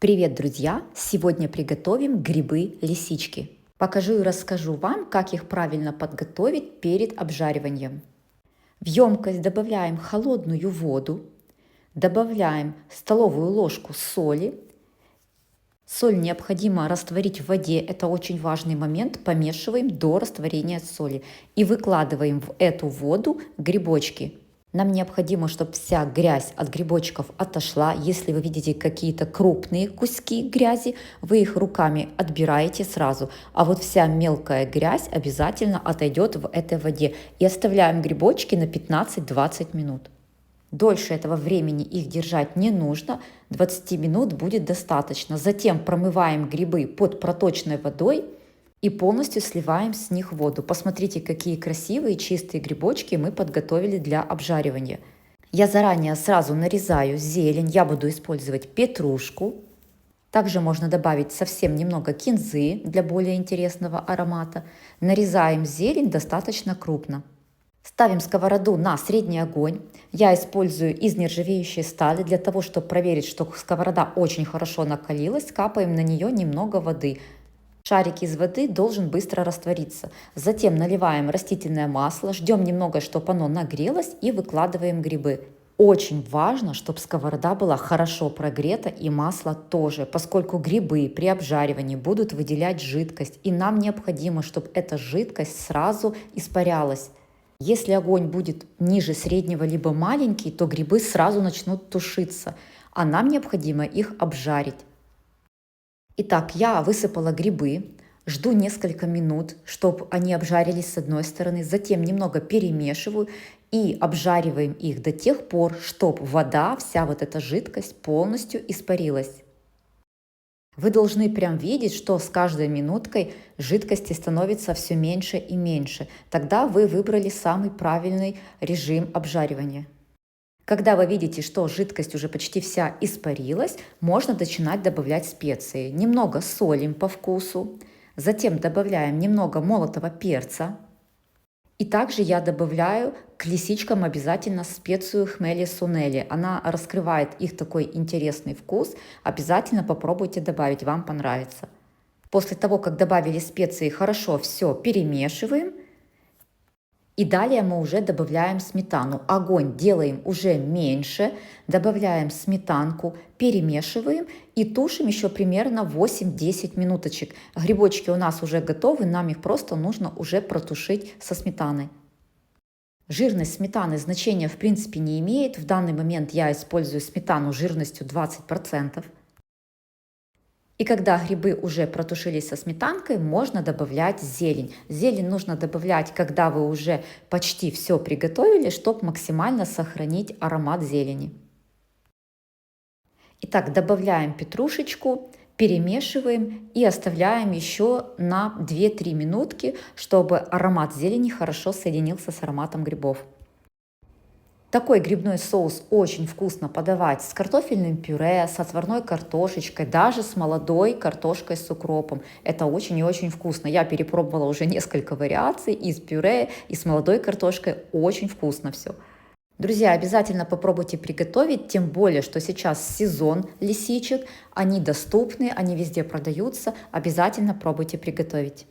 Привет, друзья! Сегодня приготовим грибы-лисички. Покажу и расскажу вам, как их правильно подготовить перед обжариванием. В емкость добавляем холодную воду, добавляем столовую ложку соли. Соль необходимо растворить в воде, это очень важный момент. Помешиваем до растворения соли и выкладываем в эту воду грибочки. Нам необходимо, чтобы вся грязь от грибочков отошла. Если вы видите какие-то крупные куски грязи, вы их руками отбираете сразу. А вот вся мелкая грязь обязательно отойдет в этой воде. И оставляем грибочки на 15-20 минут. Дольше этого времени их держать не нужно, 20 минут будет достаточно. Затем промываем грибы под проточной водой и полностью сливаем с них воду. Посмотрите, какие красивые чистые грибочки мы подготовили для обжаривания. Я заранее сразу нарезаю зелень, я буду использовать петрушку. Также можно добавить совсем немного кинзы для более интересного аромата. Нарезаем зелень достаточно крупно. Ставим сковороду на средний огонь. Я использую из нержавеющей стали для того, чтобы проверить, что сковорода очень хорошо накалилась. Капаем на нее немного воды. Шарик из воды должен быстро раствориться. Затем наливаем растительное масло, ждем немного, чтобы оно нагрелось и выкладываем грибы. Очень важно, чтобы сковорода была хорошо прогрета и масло тоже, поскольку грибы при обжаривании будут выделять жидкость. И нам необходимо, чтобы эта жидкость сразу испарялась. Если огонь будет ниже среднего либо маленький, то грибы сразу начнут тушиться, а нам необходимо их обжарить. Итак, я высыпала грибы, жду несколько минут, чтобы они обжарились с одной стороны, затем немного перемешиваю и обжариваем их до тех пор, чтобы вода, вся вот эта жидкость полностью испарилась. Вы должны прям видеть, что с каждой минуткой жидкости становится все меньше и меньше. Тогда вы выбрали самый правильный режим обжаривания. Когда вы видите, что жидкость уже почти вся испарилась, можно начинать добавлять специи. Немного солим по вкусу, затем добавляем немного молотого перца. И также я добавляю к лисичкам обязательно специю хмели-сунели. Она раскрывает их такой интересный вкус. Обязательно попробуйте добавить, вам понравится. После того, как добавили специи, хорошо все перемешиваем. И далее мы уже добавляем сметану. Огонь делаем уже меньше, добавляем сметанку, перемешиваем и тушим еще примерно 8-10 минуточек. Грибочки у нас уже готовы, нам их просто нужно уже протушить со сметаной. Жирность сметаны значения в принципе не имеет. В данный момент я использую сметану жирностью 20%. И когда грибы уже протушились со сметанкой, можно добавлять зелень. Зелень нужно добавлять, когда вы уже почти все приготовили, чтобы максимально сохранить аромат зелени. Итак, добавляем петрушечку, перемешиваем и оставляем еще на 2-3 минутки, чтобы аромат зелени хорошо соединился с ароматом грибов. Такой грибной соус очень вкусно подавать с картофельным пюре, с отварной картошечкой, даже с молодой картошкой с укропом. Это очень и очень вкусно. Я перепробовала уже несколько вариаций и с пюре, и с молодой картошкой. Очень вкусно все. Друзья, обязательно попробуйте приготовить, тем более, что сейчас сезон лисичек. Они доступны, они везде продаются. Обязательно пробуйте приготовить.